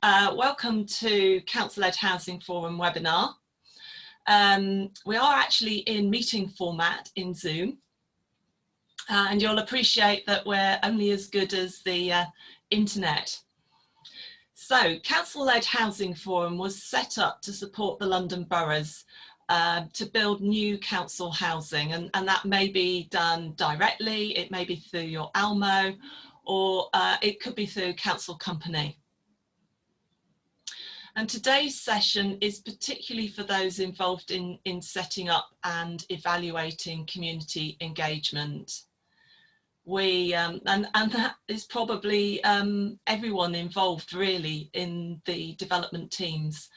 Welcome to Council-Led Housing Forum webinar. We are actually in meeting format in Zoom, and you'll appreciate that we're only as good as the internet. So, Council-Led Housing Forum was set up to support the London boroughs to build new council housing, and that may be done directly, it may be through your ALMO, or it could be through council company. And today's session is particularly for those involved in setting up and evaluating community engagement. And that is probably everyone involved really in the development teams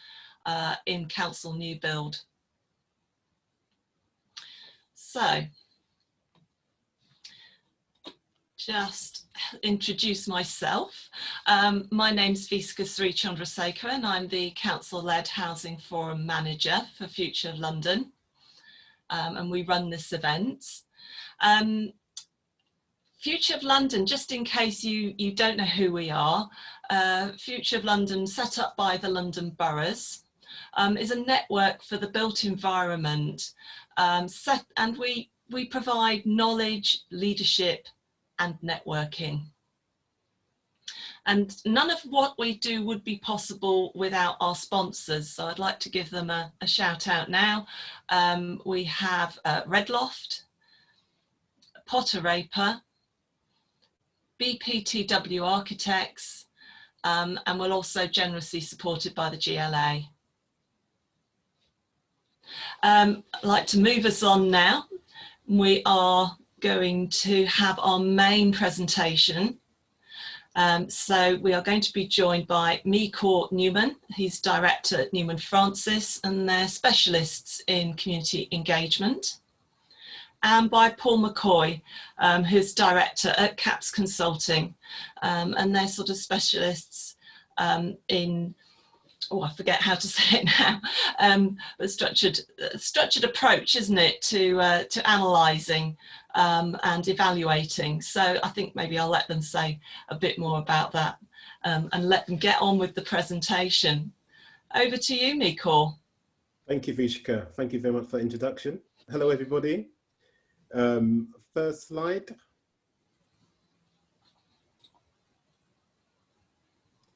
in council new build. So, just introduce myself. My name's Viska Sri Chandrasekhar and I'm the Council-Led Housing Forum Manager for Future of London, and we run this event. Future of London, just in case you don't know who we are, Future of London, set up by the London boroughs, is a network for the built environment, and we provide knowledge, leadership and networking. And none of what we do would be possible without our sponsors, so I'd like to give them a shout out now. We have Redloft, Potter Raper, BPTW Architects, and we're also generously supported by the GLA. I'd like to move us on now. We are going to have our main presentation. So we are going to be joined by Mikor Newman, he's director at Newman Francis, and they're specialists in community engagement. And by Paul McCoy, who's director at CAPS Consulting, and they're sort of specialists in, oh, I forget how to say it now, but structured approach, isn't it, to analysing and evaluating. So I think maybe I'll let them say a bit more about that and let them get on with the presentation. Over to you, Mikor. Thank you, Vishka. Thank you very much for the introduction. Hello, everybody. First slide.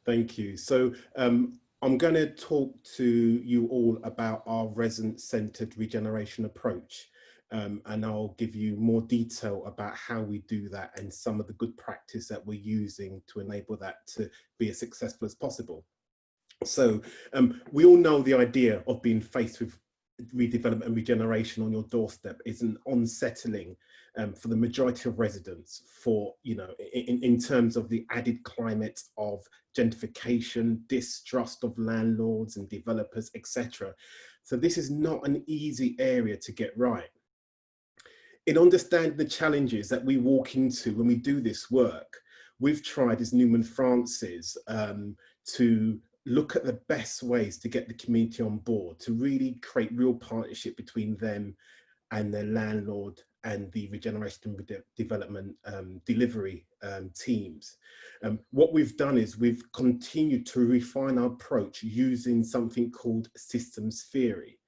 Thank you. So I'm going to talk to you all about our resident-centered regeneration approach, and I'll give you more detail about how we do that and some of the good practice that we're using to enable that to be as successful as possible. So we all know the idea of being faced with redevelopment and regeneration on your doorstep is an unsettling for the majority of residents, for, you know, in terms of the added climate of gentrification, distrust of landlords and developers, etc. So this is not an easy area to get right. In understanding the challenges that we walk into when we do this work, we've tried as Newman Francis to look at the best ways to get the community on board, to really create real partnership between them and their landlord and the regeneration and development delivery teams. What we've done is we've continued to refine our approach using something called systems theory.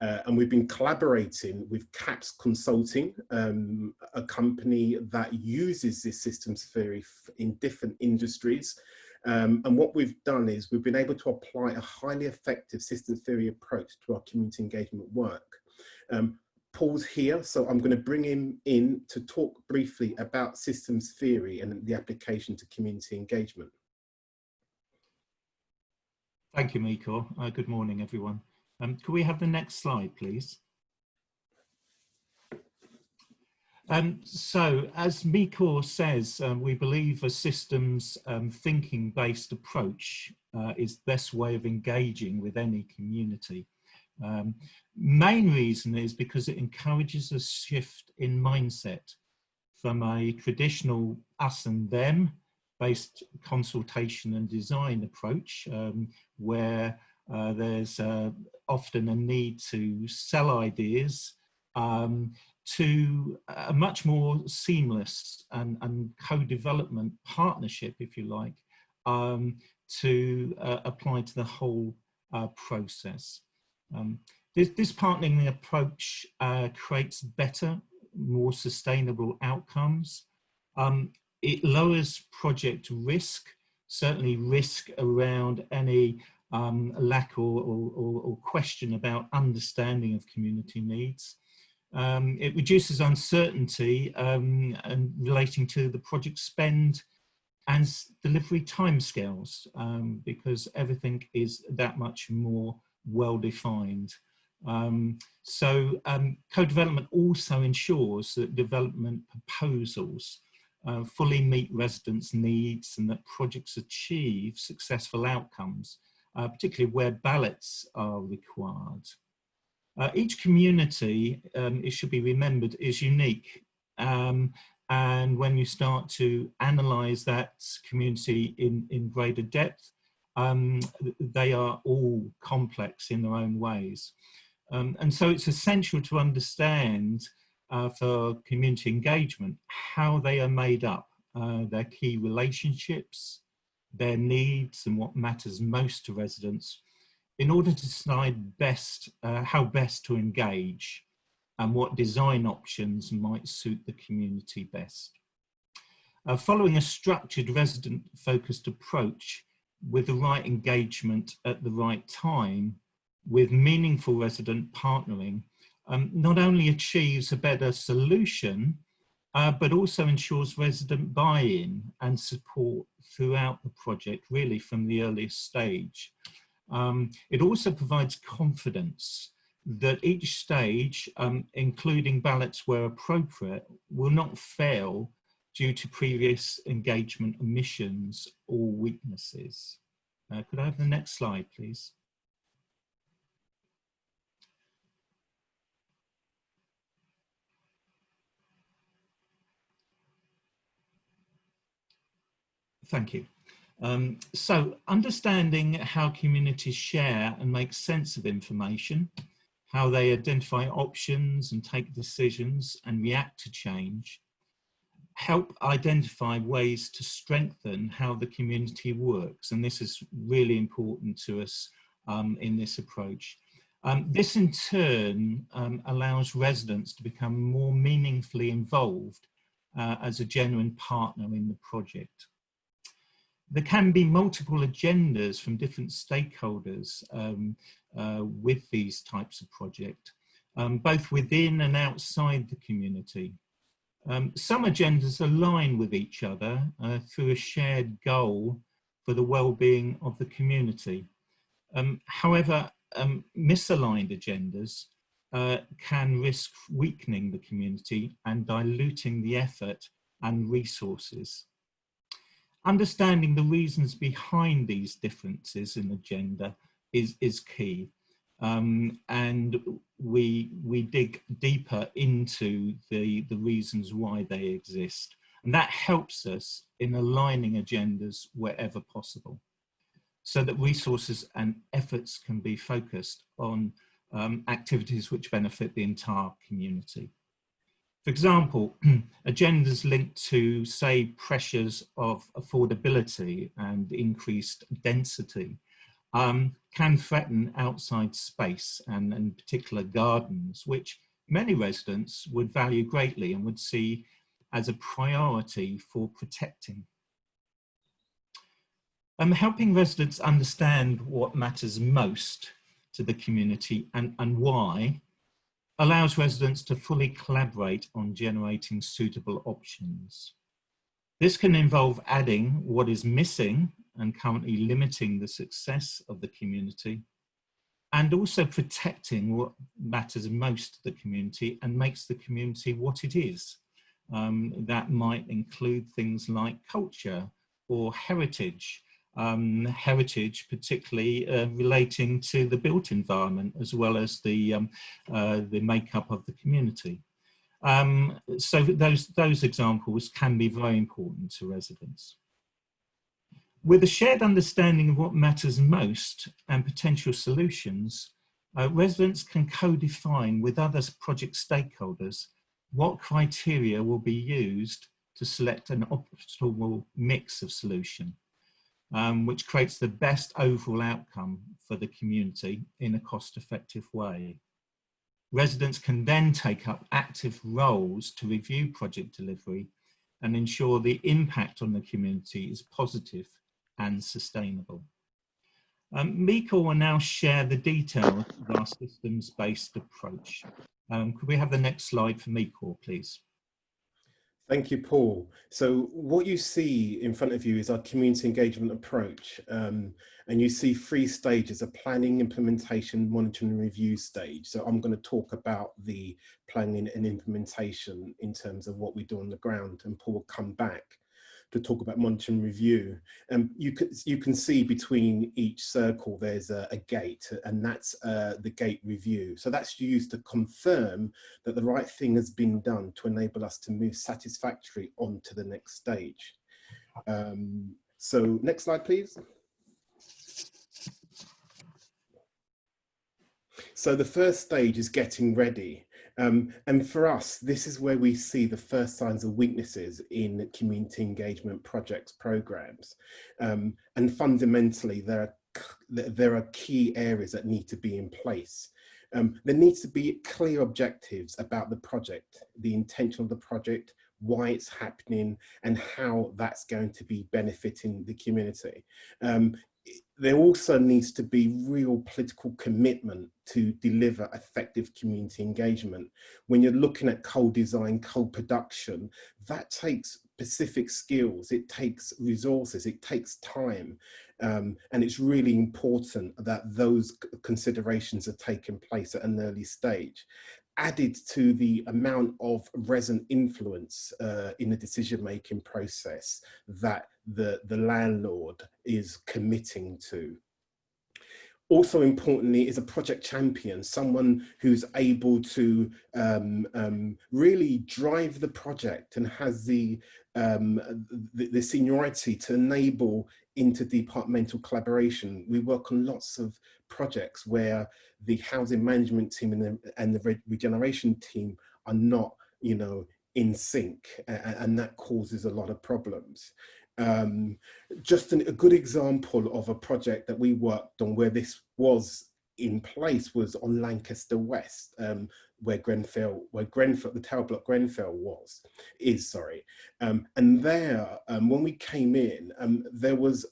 And we've been collaborating with CAPS Consulting, a company that uses this systems theory in different industries. And what we've done is we've been able to apply a highly effective systems theory approach to our community engagement work. Paul's here, so I'm going to bring him in to talk briefly about systems theory and the application to community engagement. Thank you, Mikor. Good morning, everyone. Could we have the next slide, please? So, as Mikor says, we believe a systems thinking-based approach is the best way of engaging with any community. Main reason is because it encourages a shift in mindset from a traditional us and them based consultation and design approach, where there's often a need to sell ideas, to a much more seamless and co-development partnership, if you like, to apply to the whole process. This partnering approach creates better, more sustainable outcomes. It lowers project risk, certainly risk around any lack or question about understanding of community needs. It reduces uncertainty and relating to the project spend and delivery timescales, because everything is that much more well-defined. Co-development also ensures that development proposals fully meet residents' needs and that projects achieve successful outcomes, particularly where ballots are required. Each community, it should be remembered, is unique. And when you start to analyse that community in greater depth, they are all complex in their own ways. And so it's essential to understand for community engagement how they are made up, their key relationships, their needs and what matters most to residents, in order to decide best how best to engage and what design options might suit the community best. Following a structured resident-focused approach with the right engagement at the right time, with meaningful resident partnering, not only achieves a better solution, but also ensures resident buy-in and support throughout the project, really from the earliest stage. It also provides confidence that each stage, including ballots where appropriate, will not fail due to previous engagement omissions or weaknesses. Could I have the next slide, please? Thank you. So understanding how communities share and make sense of information, how they identify options and take decisions and react to change, help identify ways to strengthen how the community works. And this is really important to us in this approach. This in turn allows residents to become more meaningfully involved as a genuine partner in the project. There can be multiple agendas from different stakeholders with these types of project, both within and outside the community. Some agendas align with each other through a shared goal for the well-being of the community. However, misaligned agendas can risk weakening the community and diluting the effort and resources. Understanding the reasons behind these differences in agenda is key. And we dig deeper into the reasons why they exist. And that helps us in aligning agendas wherever possible, so that resources and efforts can be focused on activities which benefit the entire community. For example, agendas linked to, say, pressures of affordability and increased density can threaten outside space and in particular gardens, which many residents would value greatly and would see as a priority for protecting. Helping residents understand what matters most to the community and why allows residents to fully collaborate on generating suitable options. This can involve adding what is missing and currently limiting the success of the community, and also protecting what matters most to the community and makes the community what it is. That might include things like culture or heritage, particularly relating to the built environment as well as the makeup of the community. So those examples can be very important to residents. With a shared understanding of what matters most and potential solutions, residents can co-define with other project stakeholders what criteria will be used to select an optimal mix of solution. which creates the best overall outcome for the community in a cost-effective way. Residents can then take up active roles to review project delivery and ensure the impact on the community is positive and sustainable. Miko will now share the details of our systems-based approach. Could we have the next slide for Miko, please? Thank you, Paul. So what you see in front of you is our community engagement approach. And you see 3 stages: a planning, implementation, monitoring and review stage. So I'm going to talk about the planning and implementation in terms of what we do on the ground, and Paul will come back to talk about monitoring and review. You can see between each circle there's a gate, and that's the gate review. So that's used to confirm that the right thing has been done to enable us to move satisfactorily on to the next stage. So next slide, please. So the first stage is getting ready. And for us, this is where we see the first signs of weaknesses in community engagement projects, programs. And fundamentally, there are key areas that need to be in place. There needs to be clear objectives about the project, the intention of the project, why it's happening, and how that's going to be benefiting the community. There also needs to be real political commitment to deliver effective community engagement. When you're looking at co-design, co-production, that takes specific skills, it takes resources, it takes time. And it's really important that those considerations are taking place at an early stage. Added to the amount of resident influence in the decision-making process that the landlord is committing to. Also importantly is a project champion, someone who's able to really drive the project and has the seniority to enable interdepartmental collaboration. We work on lots of projects where the housing management team and the regeneration team are not, in sync, and that causes a lot of problems. Just a good example of a project that we worked on where this was in place was on Lancaster West, where the tower block Grenfell is. And there, when we came in, there was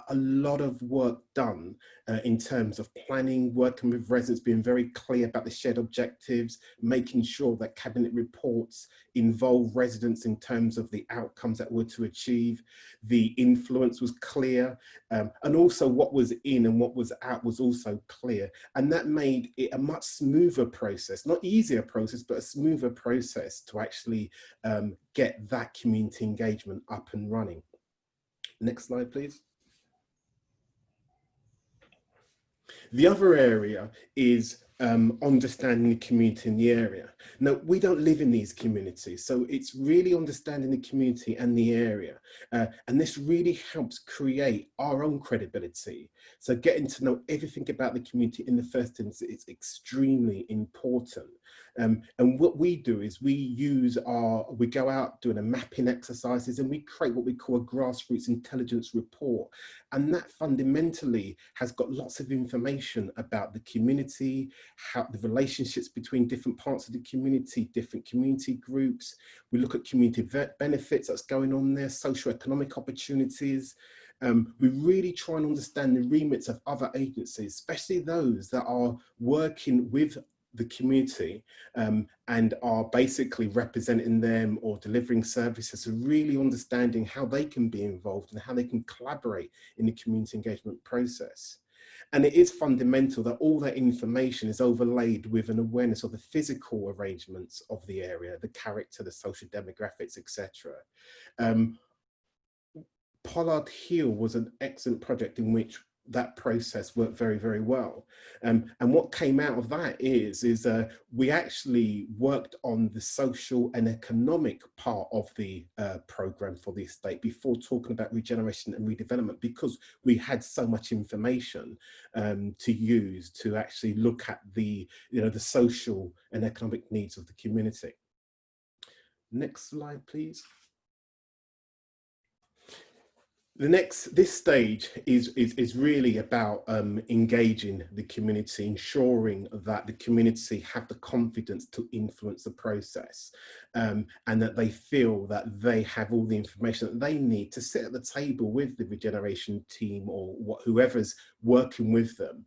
a lot of work done in terms of planning, working with residents, being very clear about the shared objectives, making sure that cabinet reports involve residents in terms of the outcomes that were to achieve. The influence was clear, and also what was in and what was out was also clear. And that made it a much smoother process, not easier process, but a smoother process to actually get that community engagement up and running. Next slide, please. The other area is understanding the community in the area. Now, we don't live in these communities, so it's really understanding the community and the area. And this really helps create our own credibility. So getting to know everything about the community in the first instance is extremely important. And what we do is we go out doing a mapping exercises, and we create what we call a grassroots intelligence report. And that fundamentally has got lots of information about the community, how the relationships between different parts of the community, different community groups. We look at community benefits that's going on there, socioeconomic opportunities. We really try and understand the remits of other agencies, especially those that are working with the community and are basically representing them or delivering services, so really understanding how they can be involved and how they can collaborate in the community engagement process. And it is fundamental that all that information is overlaid with an awareness of the physical arrangements of the area, the character, the social demographics, etc. Pollard Hill was an excellent project in which that process worked very, very well. And what came out of that is we actually worked on the social and economic part of the program for the estate before talking about regeneration and redevelopment, because we had so much information to use to actually look at the social and economic needs of the community. Next slide, please. This stage is really about engaging the community, ensuring that the community have the confidence to influence the process, and that they feel that they have all the information that they need to sit at the table with the regeneration team or whoever's working with them.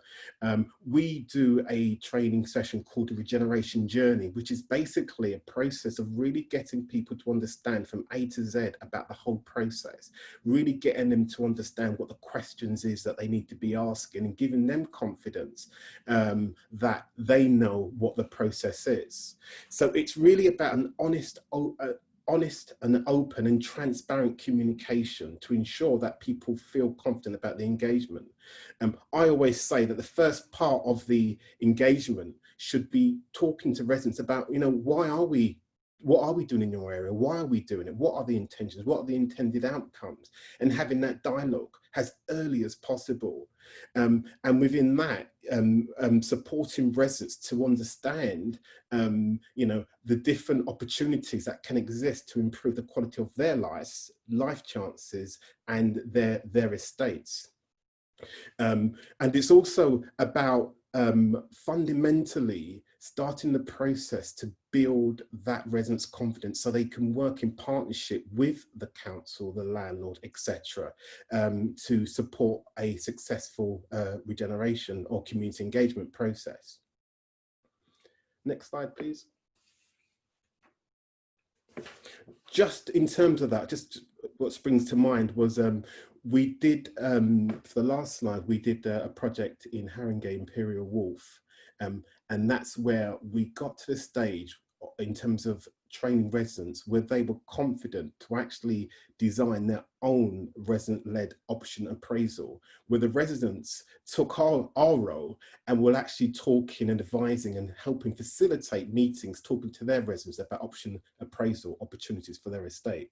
We do a training session called the Regeneration Journey, which is basically a process of really getting people to understand from A to Z about the whole process, really getting them to understand what the questions is that they need to be asking, and giving them confidence that they know what the process is. So it's really about an honest and open and transparent communication to ensure that people feel confident about the engagement. I always say that the first part of the engagement should be talking to residents about, what are we doing in your area? Why are we doing it? What are the intentions? What are the intended outcomes? And having that dialogue as early as possible. And within that, supporting residents to understand, the different opportunities that can exist to improve the quality of their life chances and their estates. And it's also about fundamentally starting the process to build that residents' confidence so they can work in partnership with the council, the landlord, etc., to support a successful regeneration or community engagement process. Next slide, please. Just in terms of that, just what springs to mind was we did, for the last slide, we did a project in Haringey Imperial Wharf, and that's where we got to the stage in terms of training residents where they were confident to actually design their own resident-led option appraisal, where the residents took our role and were actually talking and advising and helping facilitate meetings, talking to their residents about option appraisal opportunities for their estate.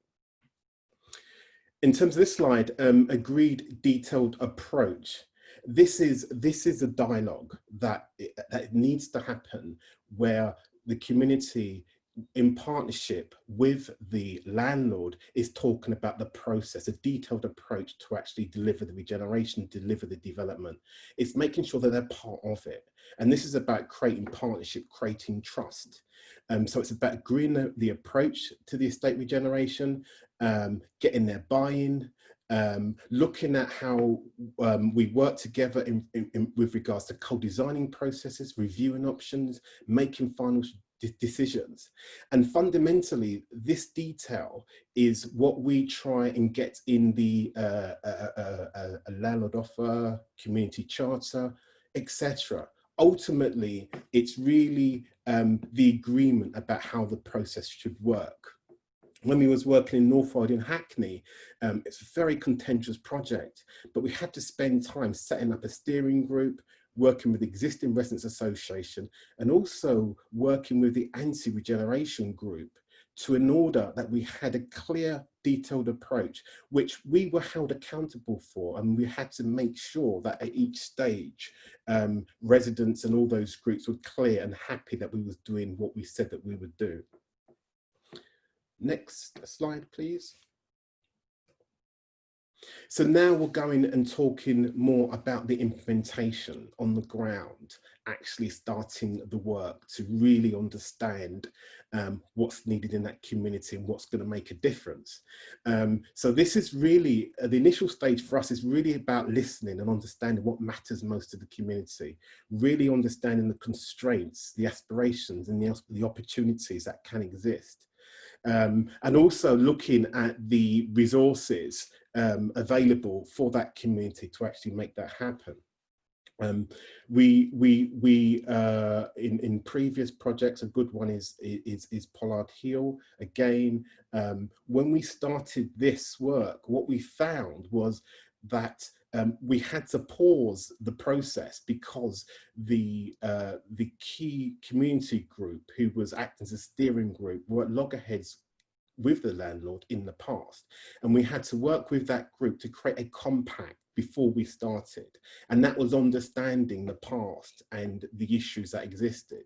In terms of this slide, agreed detailed approach. This is a dialogue that needs to happen where the community, in partnership with the landlord, is talking about the process, a detailed approach to actually deliver the regeneration, deliver the development. It's making sure that they're part of it. And this is about creating partnership, creating trust. So it's about agreeing the approach to the estate regeneration, getting their buy-in, looking at how we work together with regards to co-designing processes, reviewing options, making final decisions. And fundamentally, this detail is what we try and get in the a landlord offer, community charter, etc. Ultimately, it's really the agreement about how the process should work. When we was working in North Riding Hackney, it's a very contentious project, but we had to spend time setting up a steering group, working with the existing residents association, and also working with the anti-regeneration group in order that we had a clear, detailed approach, which we were held accountable for, and we had to make sure that at each stage, residents and all those groups were clear and happy that we was doing what we said that we would do. Next slide, please. So now we're going and talking more about the implementation on the ground, actually starting the work to really understand what's needed in that community and what's going to make a difference. So this is really, the initial stage for us is really about listening and understanding what matters most to the community, really understanding the constraints, the aspirations and the opportunities that can exist. And also looking at the resources available for that community to actually make that happen. In previous projects, a good one is Pollard Hill. Again, when we started this work, what we found was that we had to pause the process because the key community group who was acting as a steering group were at loggerheads with the landlord in the past, and we had to work with that group to create a compact before we started, and that was understanding the past and the issues that existed.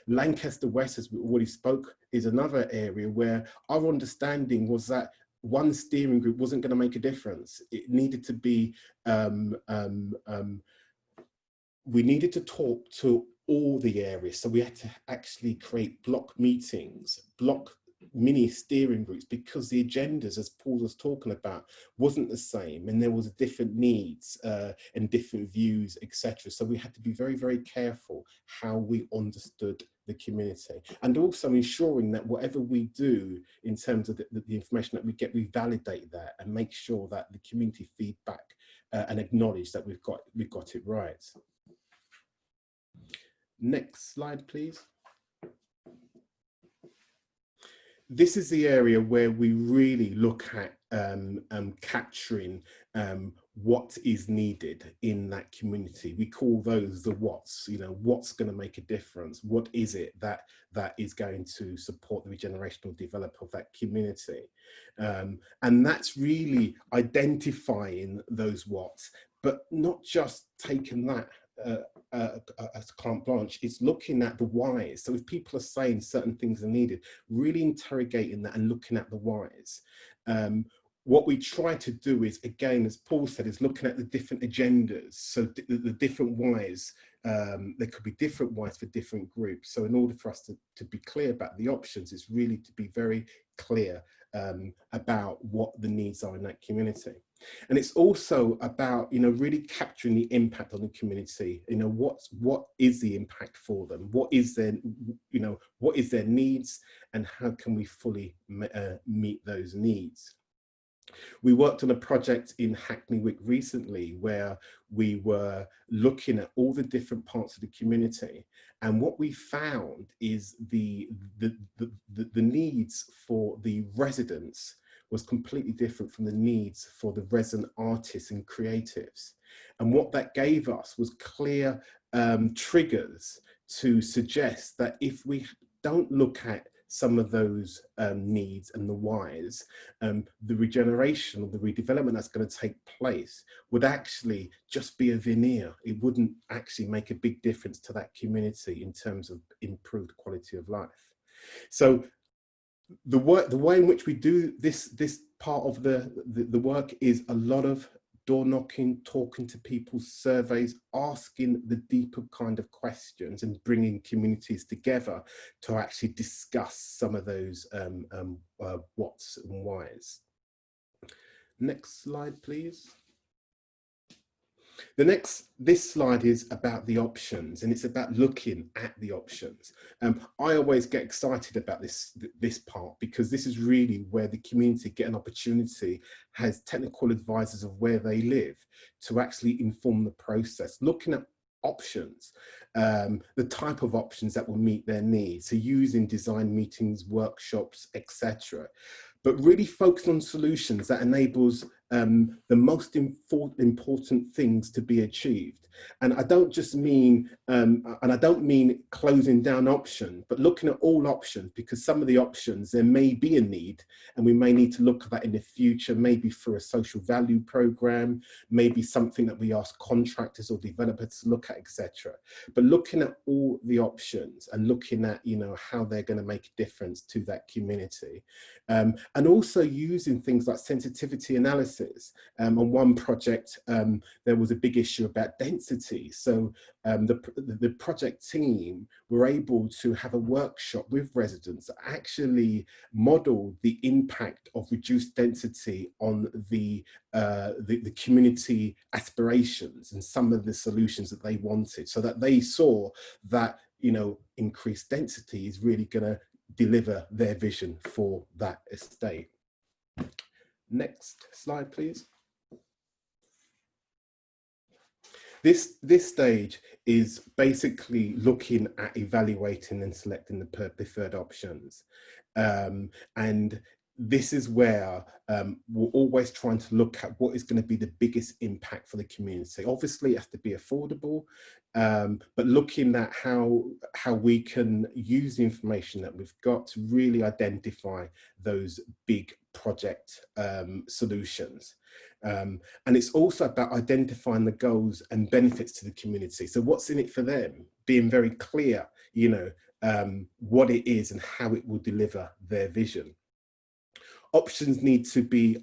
Lancaster West, as we already spoke, is another area where our understanding was that one steering group wasn't going to make a difference. It needed to be, we needed to talk to all the areas. So we had to actually create block meetings, block mini steering groups, because the agendas, as Paul was talking about, wasn't the same, and there was different needs and different views, etc. So we had to be very, very careful how we understood the community, and also ensuring that whatever we do in terms of the information that we get, we validate that and make sure that the community feedback and acknowledge that we've got it right. Next slide, please. This is the area where we really look at capturing what is needed in that community. We call those the what's, you know, what's going to make a difference? What is it that is going to support the regenerational development of that community? And that's really identifying those what's, but not just taking that as carte blanche. It's looking at the whys. So if people are saying certain things are needed, really interrogating that and looking at the whys. What we try to do is, again, as Paul said, is looking at the different agendas. So the different whys, there could be different whys for different groups. So in order for us to be clear about the options, it's really to be very clear about what the needs are in that community. And it's also about, you know, really capturing the impact on the community. You know, what is the impact for them? What is their, you know, what is their needs, and how can we fully meet those needs? We worked on a project in Hackney Wick recently where we were looking at all the different parts of the community, and what we found is the needs for the residents was completely different from the needs for the resident artists and creatives. And what that gave us was clear triggers to suggest that if we don't look at some of those needs and the whys, the regeneration or the redevelopment that's going to take place would actually just be a veneer. It wouldn't actually make a big difference to that community in terms of improved quality of life. So the way in which we do this part of the work is a lot of door knocking, talking to people, surveys, asking the deeper kind of questions, and bringing communities together to actually discuss some of those what's and whys. Next slide, please. This slide is about the options, and it's about looking at the options. I always get excited about this part, because this is really where the community get an opportunity, has technical advisors of where they live, to actually inform the process, looking at options, the type of options that will meet their needs, so using design meetings, workshops, etc. But really focus on solutions that enables the most important things to be achieved. And I don't just mean, and I don't mean closing down option, but looking at all options, because some of the options, there may be a need, and we may need to look at that in the future, maybe for a social value program, maybe something that we ask contractors or developers to look at, etc. But looking at all the options and looking at, you know, how they're going to make a difference to that community. And also using things like sensitivity analysis. On one project, there was a big issue about density. So the project team were able to have a workshop with residents that actually model the impact of reduced density on the community aspirations and some of the solutions that they wanted, so that they saw that, you know, increased density is really going to deliver their vision for that estate. Next slide, please. This stage is basically looking at evaluating and selecting the preferred options. And this is where we're always trying to look at what is going to be the biggest impact for the community. Obviously, it has to be affordable, but looking at how we can use the information that we've got to really identify those big project solutions. And it's also about identifying the goals and benefits to the community. So what's in it for them? Being very clear, you know, what it is and how it will deliver their vision. options need to be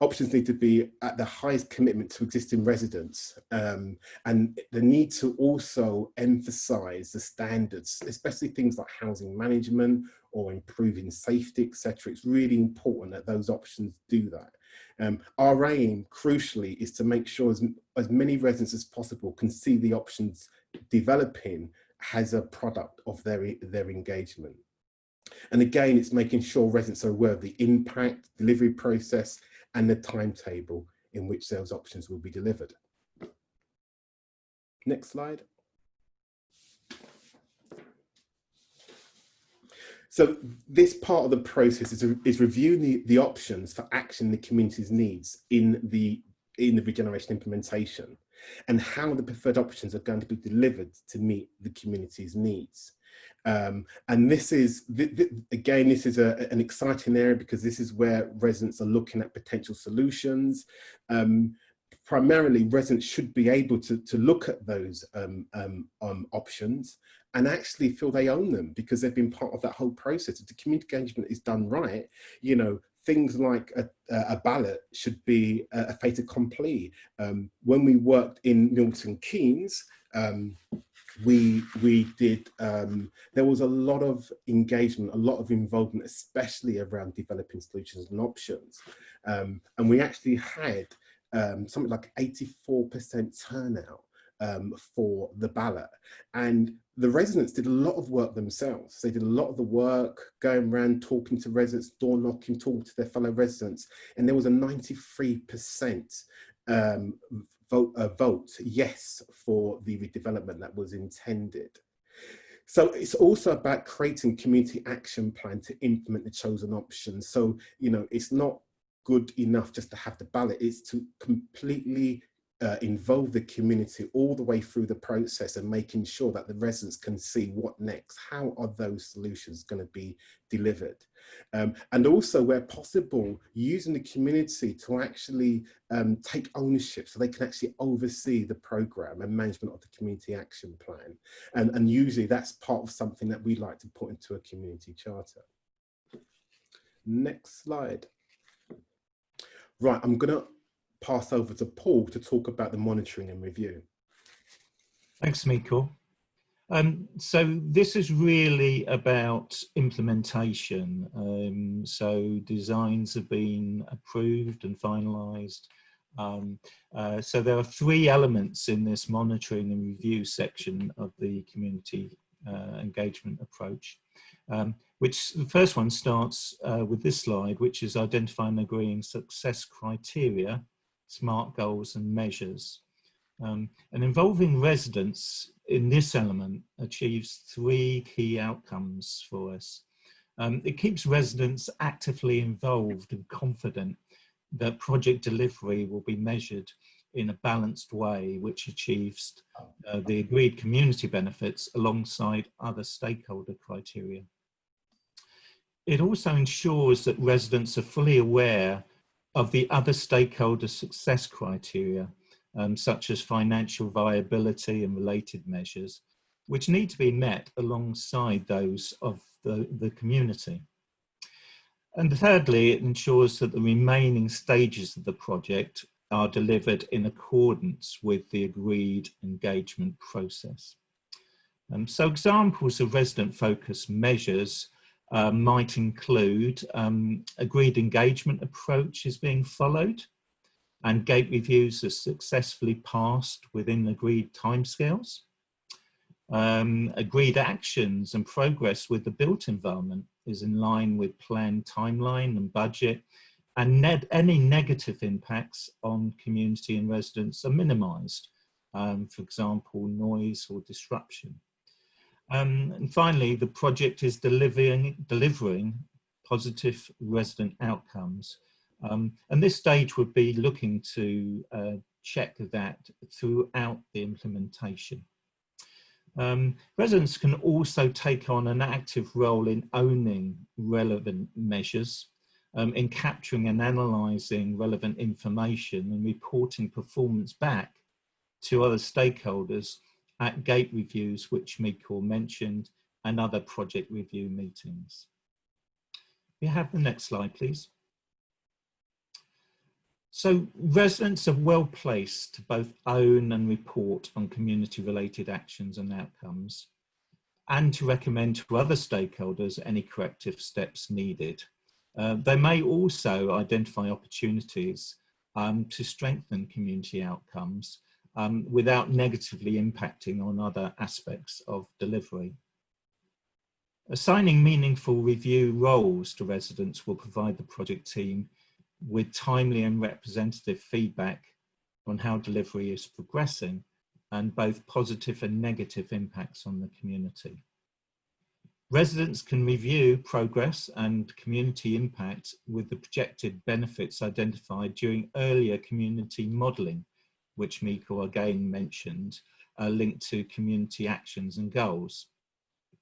options need to be at the highest commitment to existing residents, and the need to also emphasize the standards, especially things like housing management or improving safety, etc. It's really important that those options do that. Our aim, crucially, is to make sure as many residents as possible can see the options developing as a product of their engagement. And again, it's making sure residents are aware of the impact, delivery process, and the timetable in which those options will be delivered. Next slide. So this part of the process is reviewing the options for action the community's needs in the regeneration implementation, and how the preferred options are going to be delivered to meet the community's needs. And this is, again, this is an exciting area, because this is where residents are looking at potential solutions. Primarily, residents should be able to look at those options and actually feel they own them, because they've been part of that whole process. If the community engagement is done right, you know, things like a ballot should be a fait accompli. When we worked in Milton Keynes, we did, there was a lot of engagement, a lot of involvement, especially around developing solutions and options. And we actually had something like 84% turnout for the ballot. And the residents did a lot of work themselves. They did a lot of the work, going around talking to residents, door knocking, talking to their fellow residents. And there was a 93% vote yes for the redevelopment that was intended. So it's also about creating community action plan to implement the chosen options. So, you know, it's not good enough just to have the ballot, it's to completely involve the community all the way through the process, and making sure that the residents can see what next, how are those solutions going to be delivered. And also, where possible, using the community to actually take ownership, so they can actually oversee the programme and management of the community action plan. And usually that's part of something that we'd like to put into a community charter. Next slide. Right, I'm going to pass over to Paul to talk about the monitoring and review. Thanks, Miko. So this is really about implementation. So designs have been approved and finalised. So there are three elements in this monitoring and review section of the community engagement approach. Which the first one starts with this slide, which is identifying and agreeing success criteria, SMART goals and measures. And involving residents in this element achieves three key outcomes for us. It keeps residents actively involved and confident that project delivery will be measured in a balanced way, which achieves the agreed community benefits alongside other stakeholder criteria. It also ensures that residents are fully aware of the other stakeholder success criteria, such as financial viability and related measures, which need to be met alongside those of the community. And thirdly, it ensures that the remaining stages of the project are delivered in accordance with the agreed engagement process. So examples of resident-focused measures might include agreed engagement approach is being followed, and gate reviews are successfully passed within agreed timescales. Agreed actions and progress with the built environment is in line with planned timeline and budget, and any negative impacts on community and residents are minimised, for example, noise or disruption. And finally, the project is delivering positive resident outcomes. And this stage would be looking to check that throughout the implementation. Residents can also take on an active role in owning relevant measures, in capturing and analysing relevant information and reporting performance back to other stakeholders at gate reviews, which Miko mentioned, and other project review meetings. We have the next slide, please. So residents are well placed to both own and report on community-related actions and outcomes, and to recommend to other stakeholders any corrective steps needed. They may also identify opportunities to strengthen community outcomes without negatively impacting on other aspects of delivery. Assigning meaningful review roles to residents will provide the project team with timely and representative feedback on how delivery is progressing and both positive and negative impacts on the community. Residents can review progress and community impact with the projected benefits identified during earlier community modelling, which Miko again mentioned, linked to community actions and goals.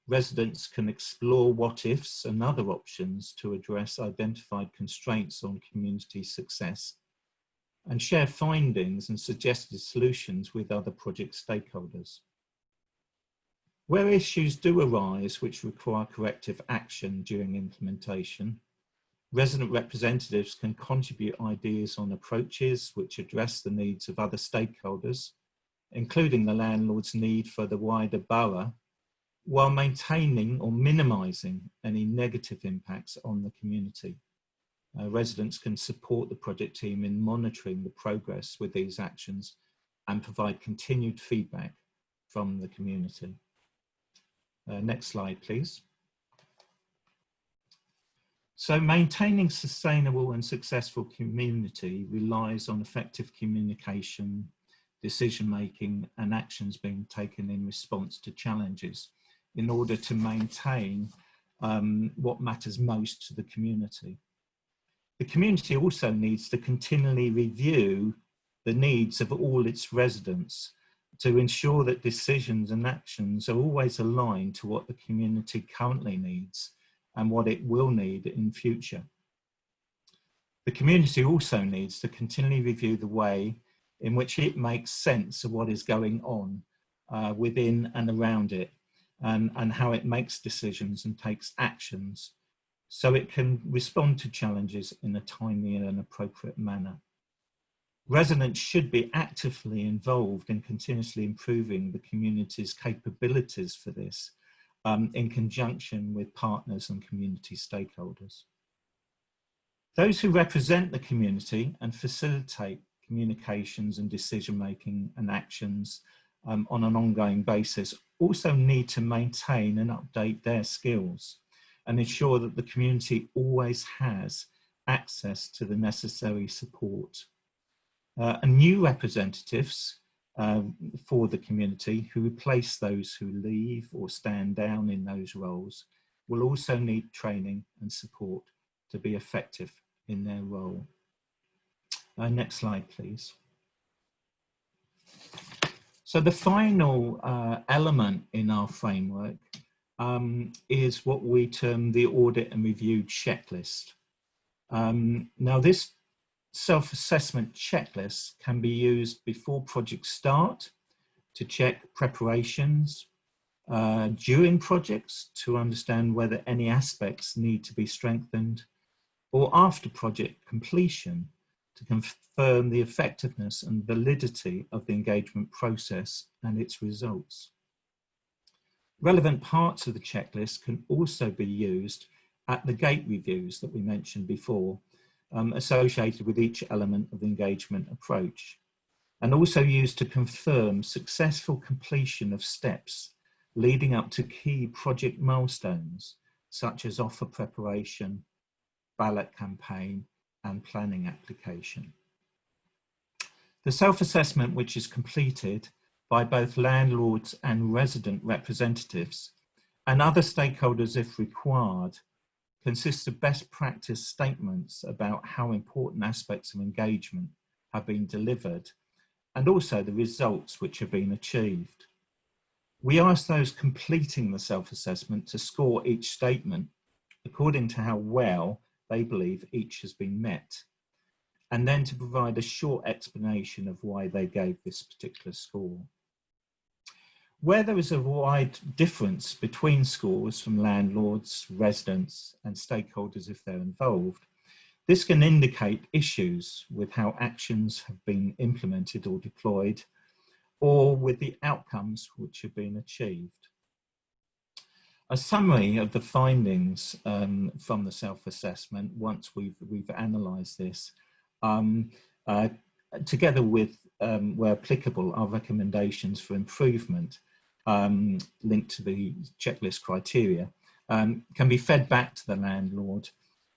Residents can explore what ifs and other options to address identified constraints on community success and share findings and suggested solutions with other project stakeholders. Where issues do arise which require corrective action during implementation, resident representatives can contribute ideas on approaches which address the needs of other stakeholders, including the landlord's need for the wider borough, while maintaining or minimising any negative impacts on the community. Residents can support the project team in monitoring the progress with these actions and provide continued feedback from the community. Next slide, please. So maintaining sustainable and successful community relies on effective communication, decision-making and actions being taken in response to challenges in order to maintain what matters most to the community. The community also needs to continually review the needs of all its residents to ensure that decisions and actions are always aligned to what the community currently needs and what it will need in future. The community also needs to continually review the way in which it makes sense of what is going on within and around it, and how it makes decisions and takes actions so it can respond to challenges in a timely and appropriate manner. Residents should be actively involved in continuously improving the community's capabilities for this in conjunction with partners and community stakeholders. Those who represent the community and facilitate communications and decision-making and actions on an ongoing basis also need to maintain and update their skills and ensure that the community always has access to the necessary support. And new representatives for the community who replace those who leave or stand down in those roles will also need training and support to be effective in their role. Next slide, please. So the final element in our framework is what we term the audit and review checklist. Now this self-assessment checklist can be used before projects start to check preparations, during projects to understand whether any aspects need to be strengthened, or after project completion to confirm the effectiveness and validity of the engagement process and its results. Relevant parts of the checklist can also be used at the gate reviews that we mentioned before, associated with each element of the engagement approach, and also used to confirm successful completion of steps leading up to key project milestones, such as offer preparation, ballot campaign, and planning application. The self-assessment, which is completed by both landlords and resident representatives and other stakeholders if required, consists of best practice statements about how important aspects of engagement have been delivered and also the results which have been achieved. We ask those completing the self-assessment to score each statement according to how well they believe each has been met, and then to provide a short explanation of why they gave this particular score. Where there is a wide difference between scores from landlords, residents and stakeholders if they're involved, this can indicate issues with how actions have been implemented or deployed, or with the outcomes which have been achieved. A summary of the findings from the self-assessment, once we've analysed this, together with, where applicable, our recommendations for improvement linked to the checklist criteria, can be fed back to the landlord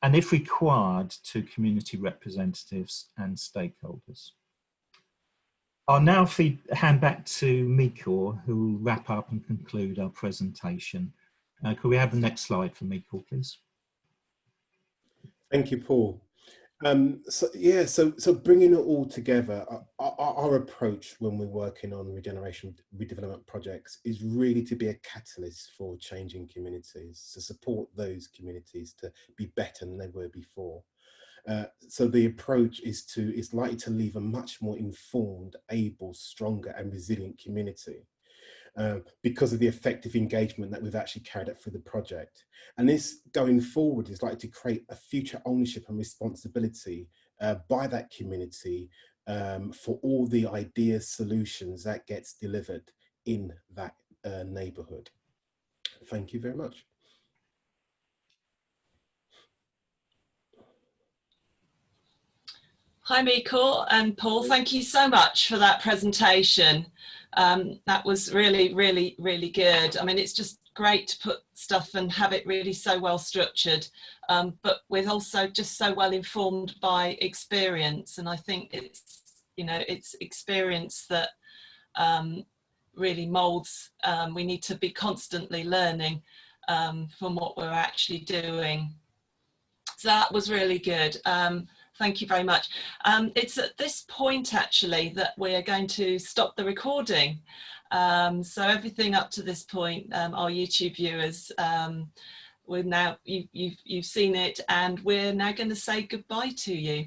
and, if required, to community representatives and stakeholders. I'll now hand back to Mikor, who will wrap up and conclude our presentation. Could we have the next slide for Mikor, please? Thank you, Paul. So bringing it all together, our approach when we're working on regeneration, redevelopment projects is really to be a catalyst for changing communities, to support those communities to be better than they were before. So the approach is likely to leave a much more informed, able, stronger and resilient community. Because of the effective engagement that we've actually carried out through the project. And this going forward is likely to create a future ownership and responsibility by that community for all the ideas, solutions that gets delivered in that neighbourhood. Thank you very much. Hi Mikor and Paul, thank you so much for that presentation. That was really, really, really good. I mean, it's just great to put stuff and have it really so well structured, but we're also just so well informed by experience. And I think it's, you know, it's experience that really molds. We need to be constantly learning from what we're actually doing. So that was really good. Thank you very much. It's at this point actually that we are going to stop the recording. So everything up to this point, our YouTube viewers, we're now, you've seen it, and we're now going to say goodbye to you.